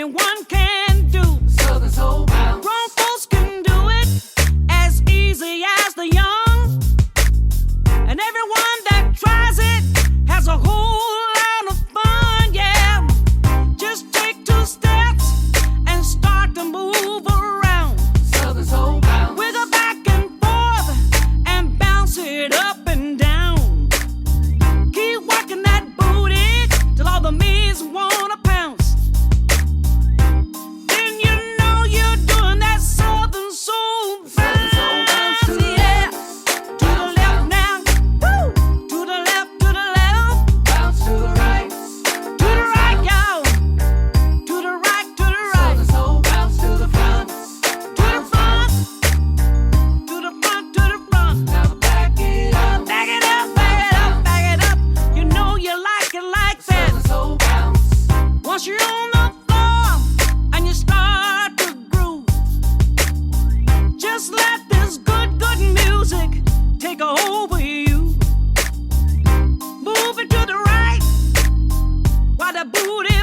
anyone can do. Southern soul bounce. Grown folks can do it as easy as the young. And everyone that tries it has a whole lot of fun, yeah. Just take 2 steps and start to move around. Southern soul bounce. Wiggle back and forth and bounce it up and down. Keep working that booty till all the me's wanna pounce. Then you know you're doing that southern soul bounce, yeah. To the left now, woo. To the left, Bounce to the right. to the right, y'all. To the right, Southern soul bounce to the front. to the front, to the front, to the front. Now back it up. Back it up, back it up, back it up. You know you like it like that. Southern soul bounce. Once you're on the floor and you start to groove, just let this good music take over you. Move it to the right while the booty